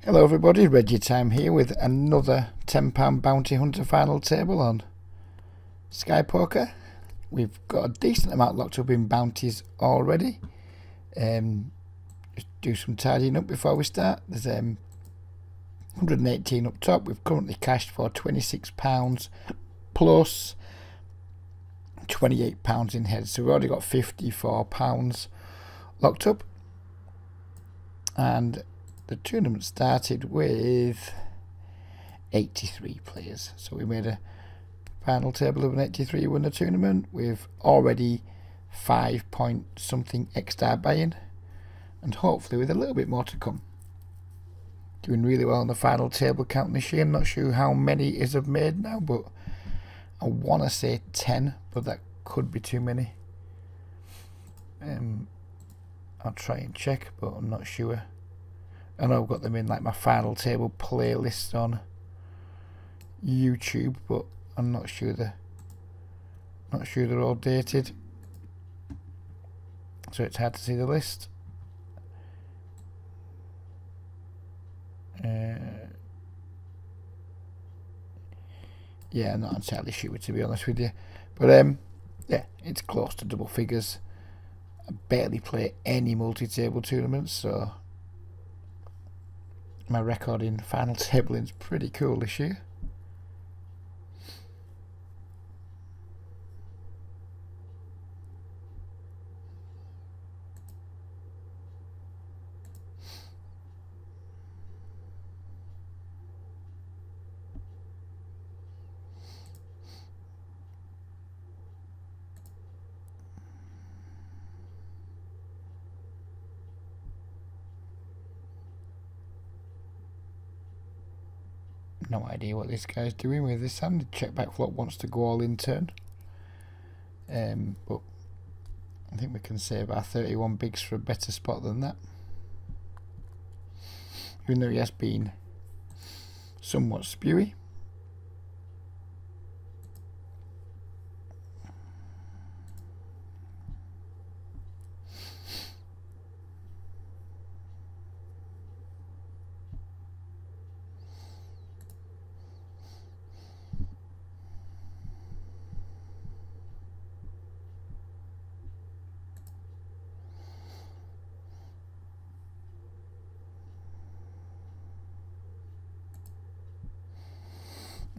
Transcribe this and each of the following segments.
Hello everybody, Reggie Time here with another £10 Bounty Hunter final table on Sky Poker. We've got a decent amount locked up in bounties already. Just do some tidying up before we start. There's 118 up top. We've currently cashed for £26 plus £28 in heads, so we've already got £54 locked up. And the tournament started with 83 players, so we made a final table of an 83 win the tournament with already 5 point something extra buy-in, and hopefully with a little bit more to come. Doing really well on the final table count this year. I'm not sure how many is have made now, but I want to say 10, but that could be too many. I'll try and check, but I'm not sure. I know I've got them in like my final table playlist on YouTube, but I'm not sure they're all dated, so it's hard to see the list. Yeah, I'm not entirely sure, to be honest with you, but yeah, it's close to double figures. I barely play any multi-table tournaments, so my record in final tabling is pretty cool this year. No idea what this guy's doing with this hand. Check back flop wants to go all in turn, but I think we can save our 31 bigs for a better spot than that, even though he has been somewhat spewy.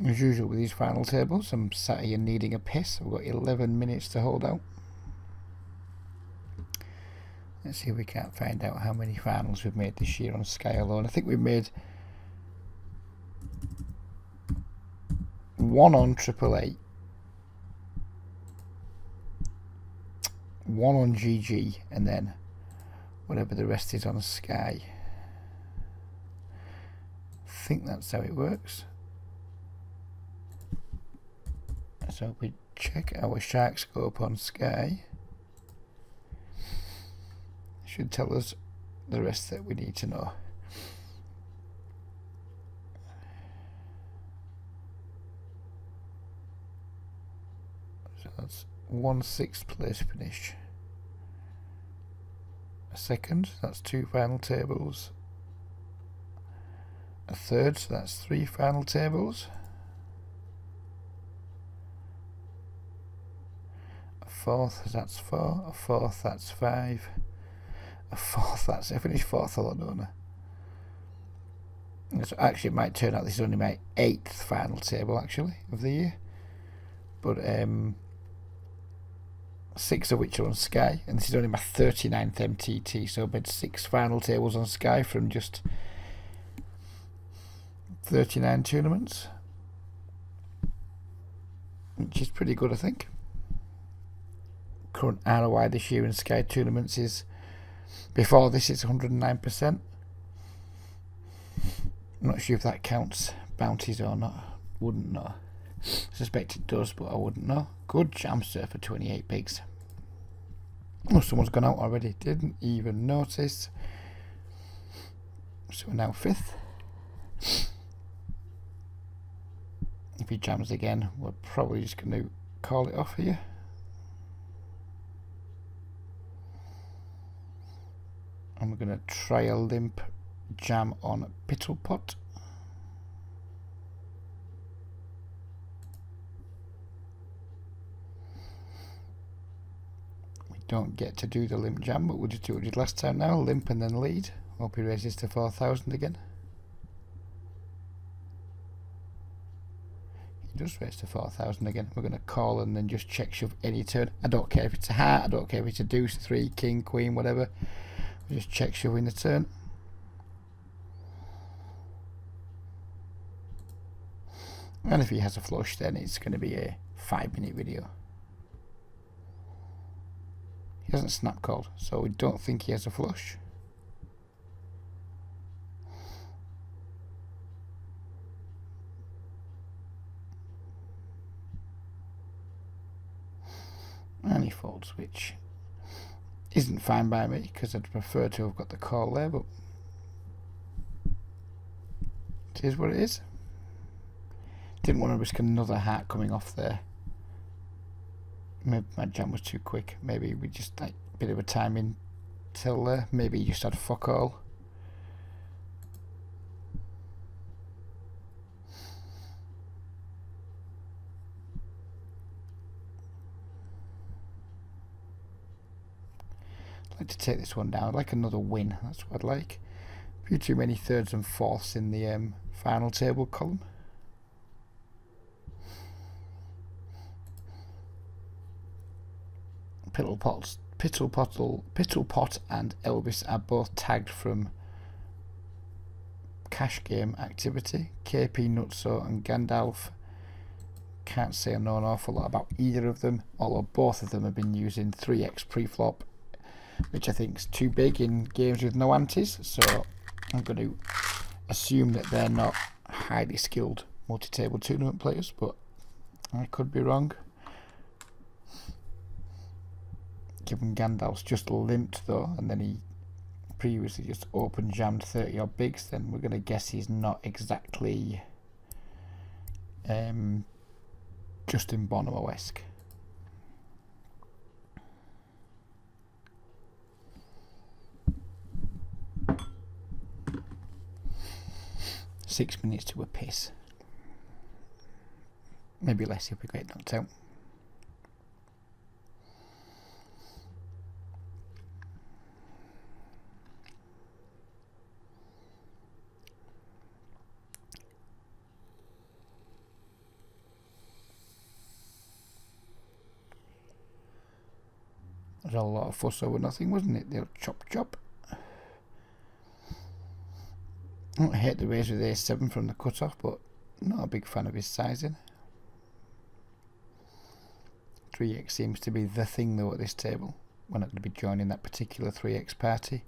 As usual with these final tables, I'm sat here needing a piss. I've got 11 minutes to hold out. Let's see if we can't find out how many finals we've made this year on Sky alone. I think we've made one on AAA, one on GG, and then whatever the rest is on Sky. I think that's how it works. So if we check our shark scope on Sky, it should tell us the rest that we need to know. So that's 1 6th place finish. A second, that's 2 final tables. A third, so that's 3 final tables. Fourth, that's 4. A fourth, that's 5. A fourth, that's I finished 4th a lot, don't I? So actually, it might turn out this is only my 8th final table actually of the year, but 6 of which are on Sky, and this is only my 39th MTT. So I've made 6 final tables on Sky from just 39 tournaments, which is pretty good, I think. Current ROI this year in Sky tournaments is, before this, it's 109%. I'm not sure if that counts bounties or not. Wouldn't know. I suspect it does, but I wouldn't know. Good jam sir for 28 bigs. Oh, someone's gone out already. Didn't even notice. So we're now 5th. If he jams again, we're probably just going to call it off here. And we're going to try a limp jam on Pittle Pot. We don't get to do the limp jam, but we'll just do what we did last time now, limp and then lead. Hope he raises to 4,000 again. He does raise to 4,000 again. We're going to call and then just check shove any turn. I don't care if it's a heart, I don't care if it's a deuce, 3, king, queen, whatever. We'll just check shove in the turn. And if he has a flush, then it's going to be a 5-minute video. He hasn't snap called, so we don't think he has a flush. And he folds, which isn't fine by me because I'd prefer to have got the call there, but it is what it is. Didn't want to risk another heart coming off there. Maybe my jam was too quick. Maybe we just like a bit of a timing till there. Maybe he just had fuck all. I'd like to take this one down. I'd like another win. That's what I'd like. A few too many thirds and fourths in the final table column. Pittle Pot and Elvis are both tagged from cash game activity. KP, Nutso and Gandalf, can't say I know an awful lot about either of them, although both of them have been using 3x preflop, which I think is too big in games with no antes, so I'm going to assume that they're not highly skilled multi-table tournament players, but I could be wrong. Given Gandalf's just limped though, and then he previously just open jammed 30 odd bigs, then we're going to guess he's not exactly Justin Bonomo-esque. Six minutes to a piss. Maybe less if we get knocked out. There was a lot of fuss over nothing, wasn't it? They'll chop chop. I don't hate the raise with A7 from the cut-off, but not a big fan of his sizing. 3x seems to be the thing though at this table. We're not going to be joining that particular 3x party.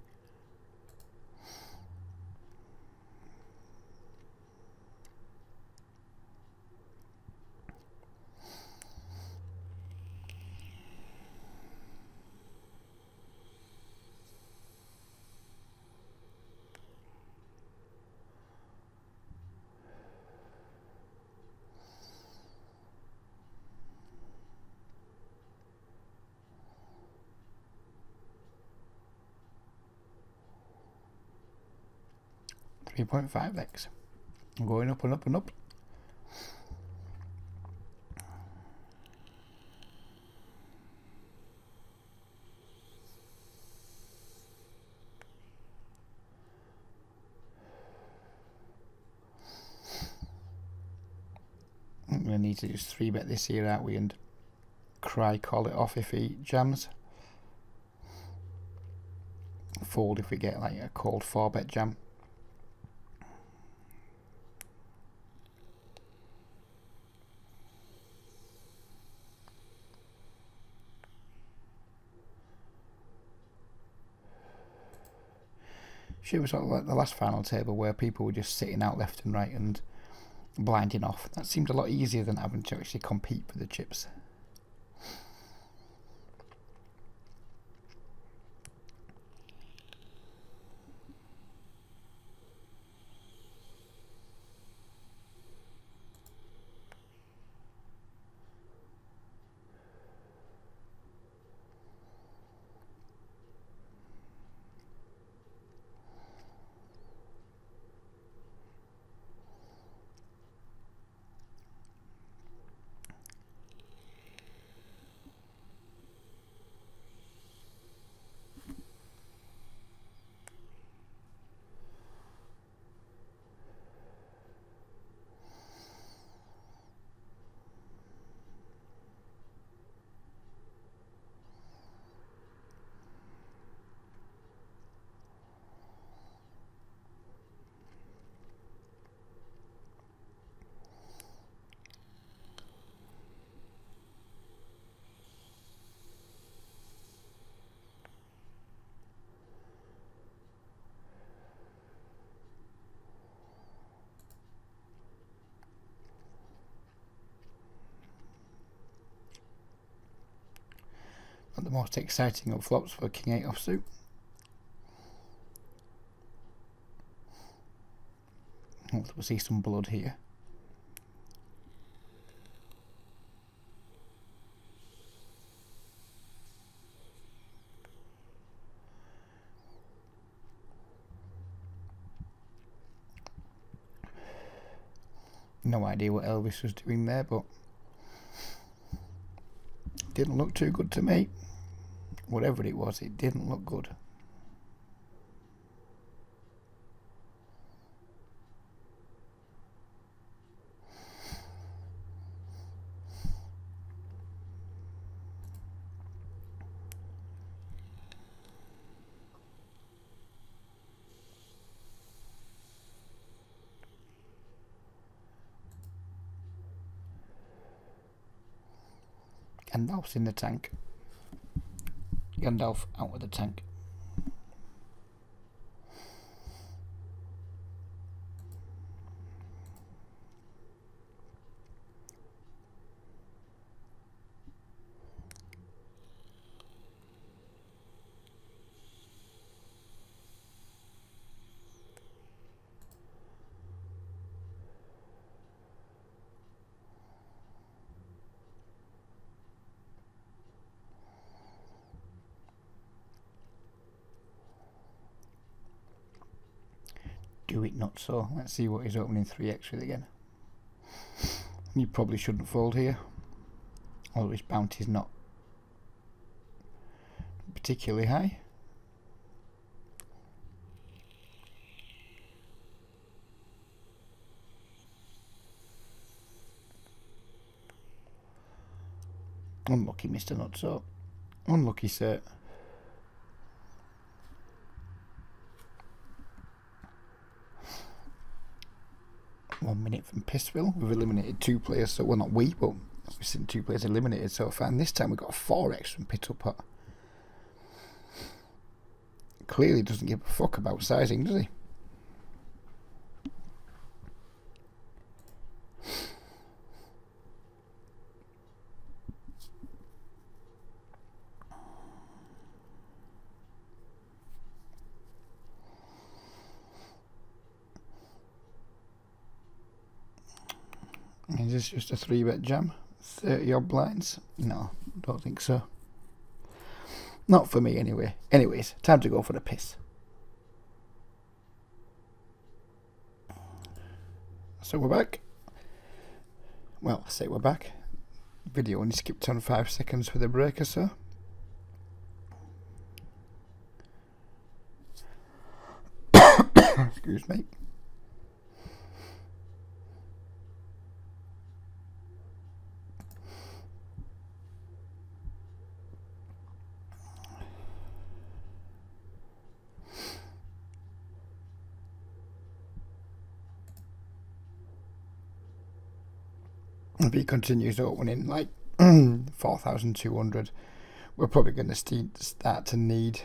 .5x. I'm going up and up and up. I'm going to need to just 3-bet this here, aren't we, and call it off if he jams. Fold if we get like a cold 4-bet jam. It was sort of like the last final table where people were just sitting out left and right and blinding off. That seemed a lot easier than having to actually compete for the chips. the most exciting of flops for King 8 offsuit. Hopefully we'll see some blood here. No idea what Elvis was doing there, but it didn't look too good to me. Whatever it was, it didn't look good. Gandalf's in the tank. Gandalf out of the tank. Do it not so. Let's see what he's opening 3x with again. You probably shouldn't fold here, although his bounty's not particularly high. Unlucky, Mr. Nutso. Unlucky, sir. One minute from Pissville. We've eliminated 2 players, so well, not we, but we've seen 2 players eliminated so far. And this time we've got a 4x from Pitupot. Clearly doesn't give a fuck about sizing, does he? Is this just a 3-bet jam? 30 odd blinds? No, don't think so. Not for me anyway. Anyways, time to go for the piss. So we're back. Well, I say we're back. Video only skipped on 5 seconds for the break or so. Excuse me. If he continues opening like 4,200, we're probably going to start to need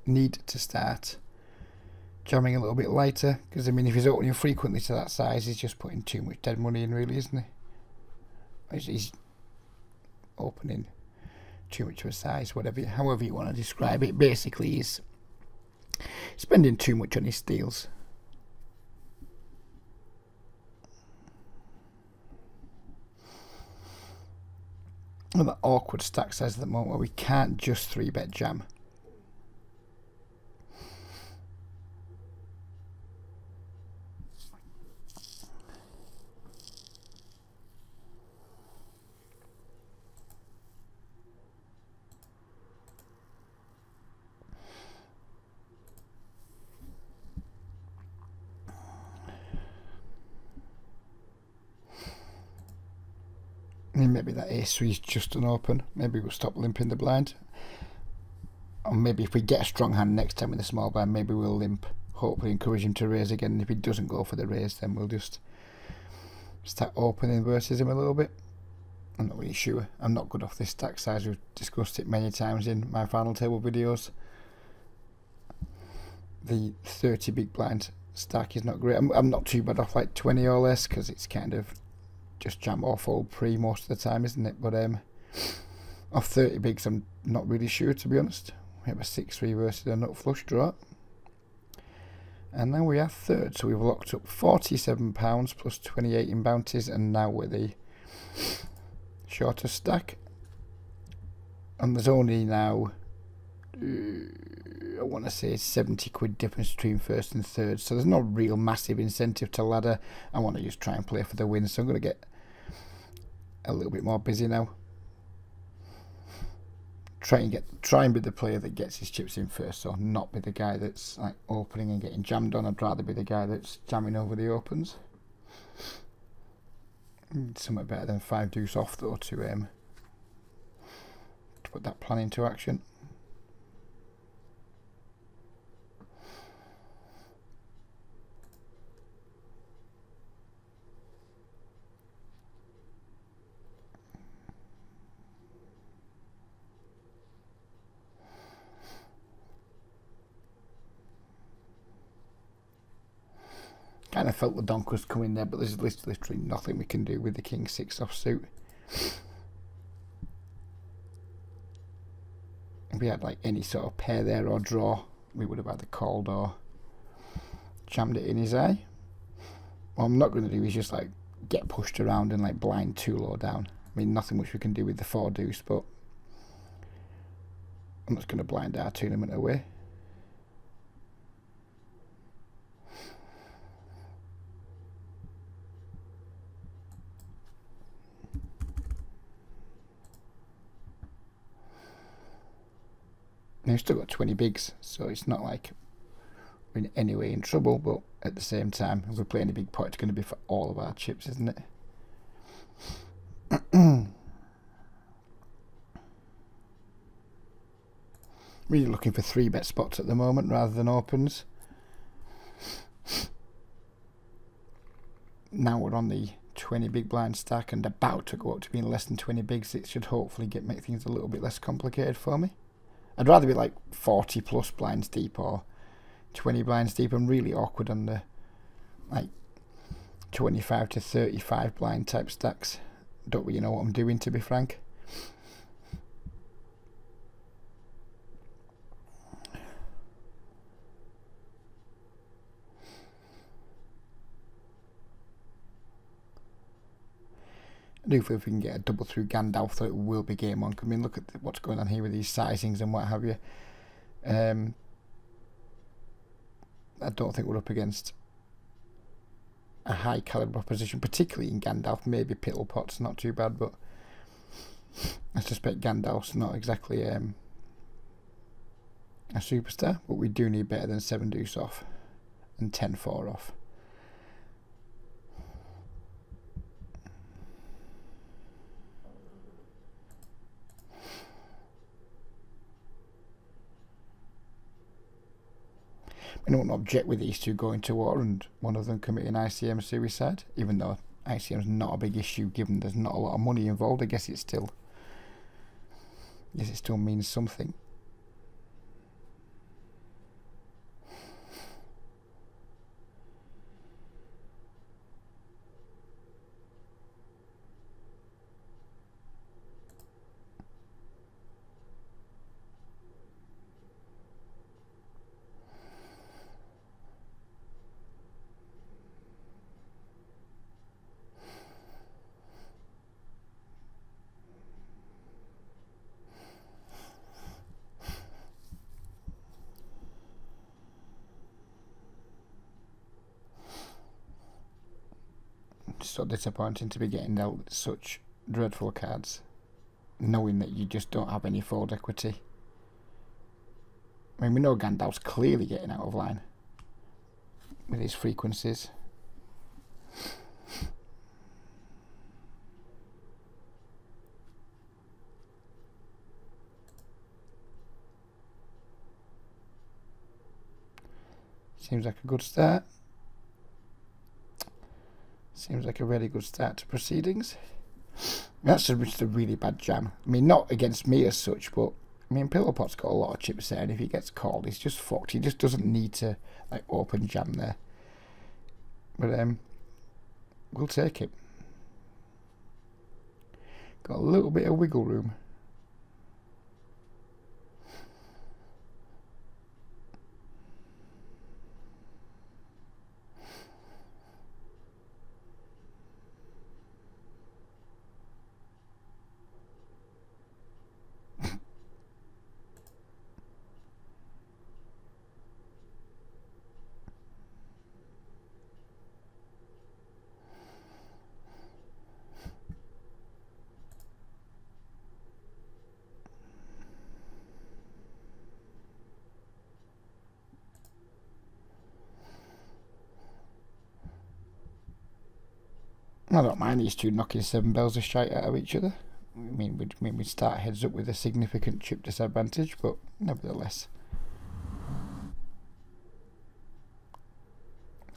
to start jamming a little bit lighter, because I mean, if he's opening frequently to that size, he's just putting too much dead money in, really, isn't he? He's opening too much of a size, however you want to describe it. Basically, he's spending too much on his steals. That awkward stack size at the moment where we can't just 3-bet jam. Maybe that ace-3 is just an open. Maybe we'll stop limping the blind. Or maybe if we get a strong hand next time with a small blind, maybe we'll limp. Hopefully encourage him to raise again. And if he doesn't go for the raise, then we'll just start opening versus him a little bit. I'm not really sure. I'm not good off this stack size. We've discussed it many times in my final table videos. The 30 big blind stack is not great. I'm not too bad off like 20 or less, because it's kind of just jam or fold pre most of the time, isn't it? But Off 30 bigs, I'm not really sure, to be honest. We have a 6-3 versus a nut flush draw. And now we are third, so we've locked up £47 plus 28 in bounties, and now we're the shortest stack. And there's only now, I want to say, 70 quid difference between first and third, so there's no real massive incentive to ladder. I want to just try and play for the win, so I'm going to get a little bit more busy now. Try and be the player that gets his chips in first, so not be the guy that's like opening and getting jammed on. I'd rather be the guy that's jamming over the opens. Something better than 5 deuce off though to put that plan into action. Kind of felt the donk was coming there, but there's literally nothing we can do with the king 6 offsuit. If we had like any sort of pair there or draw, we would have either called or jammed it in his eye. What I'm not going to do is just like get pushed around and like blind too low down. I mean, nothing much we can do with the 4 deuce, but I'm just going to blind our tournament away. Now, we've still got 20 bigs, so it's not like we're in any way in trouble, but at the same time, if we're playing a big pot, it's going to be for all of our chips, isn't it? Really looking for 3-bet spots at the moment rather than opens. Now we're on the 20 big blind stack and about to go up to being less than 20 bigs. It should hopefully make things a little bit less complicated for me. I'd rather be like 40 plus blinds deep or 20 blinds deep. I'm really awkward on the like 25 to 35 blind type stacks. Don't really know what I'm doing, to be frank. I do feel if we can get a double through Gandalf, though, it will be game on. I mean, look at what's going on here with these sizings and what have you. I don't think we're up against a high caliber opposition, particularly in Gandalf. Maybe Pittlepot's not too bad, but I suspect Gandalf's not exactly a superstar. But we do need better than 7 deuce off and 10-4 off. I don't object with these two going to war and one of them committing ICM suicide, even though ICM is not a big issue given there's not a lot of money involved. I guess it still means something. So disappointing to be getting dealt such dreadful cards, knowing that you just don't have any fold equity. I mean, we know Gandalf's clearly getting out of line with his frequencies. Seems like a good start. Seems like a really good start to proceedings. That's just a really bad jam. I mean, not against me as such, but I mean, Pittlepot's got a lot of chips there, and if he gets called, he's just fucked. He just doesn't need to like open jam there. But we'll take it. Got a little bit of wiggle room. I don't mind these two knocking 7 bells a straight out of each other. I mean, we'd start heads up with a significant chip disadvantage, but nevertheless,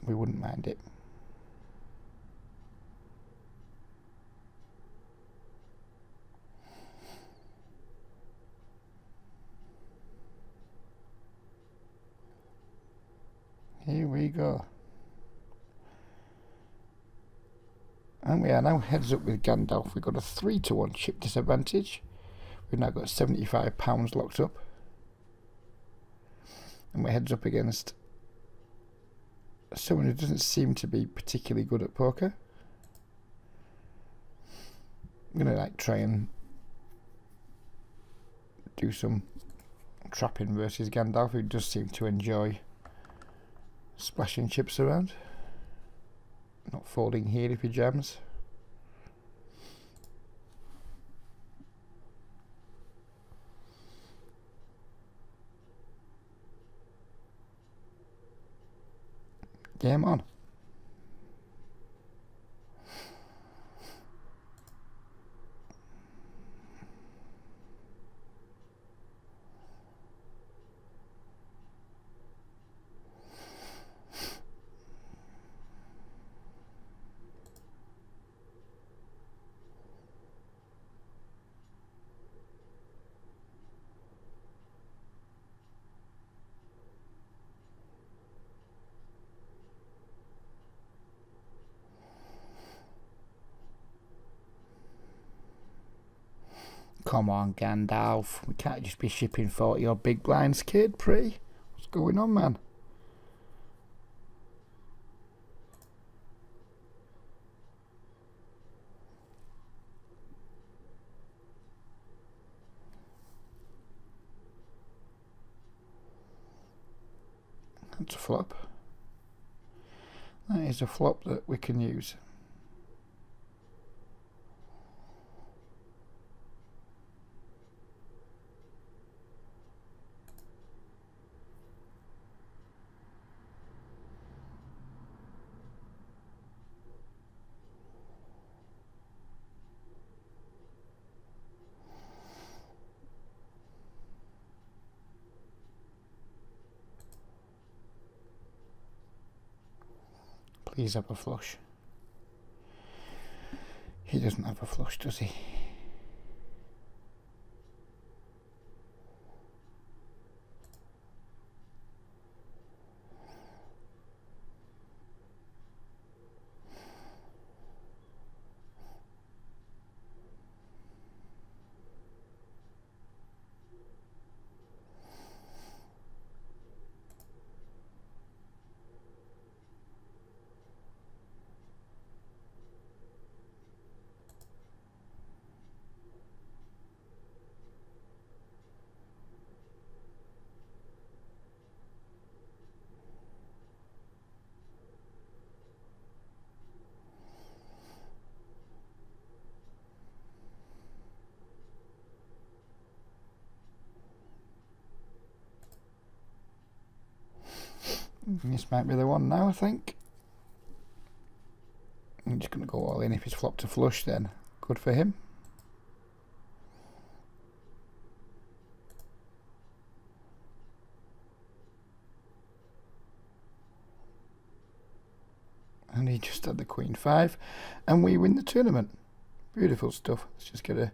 we wouldn't mind it. Here we go. And we are now heads up with Gandalf. We've got a 3-1 chip disadvantage. We've now got £75 locked up. And we're heads up against someone who doesn't seem to be particularly good at poker. I'm going to try and do some trapping versus Gandalf, who does seem to enjoy splashing chips around. Not folding here if he jams. Game on. Come on, Gandalf. We can't just be shipping 40 odd big blinds, kid. Pretty. What's going on, man? That's a flop. That is a flop that we can use. Please have a flush. He doesn't have a flush, does he? This might be the one now, I think. I'm just going to go all in. If he's flopped to flush, then good for him. And he just had the Queen 5, and we win the tournament. Beautiful stuff. Let's just get a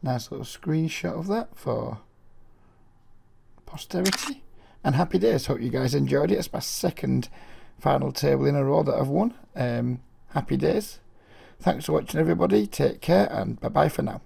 nice little screenshot of that for posterity. And happy days. Hope you guys enjoyed it. It's my second final table in a row that I've won. Happy days. Thanks for watching, everybody. Take care, and bye bye for now.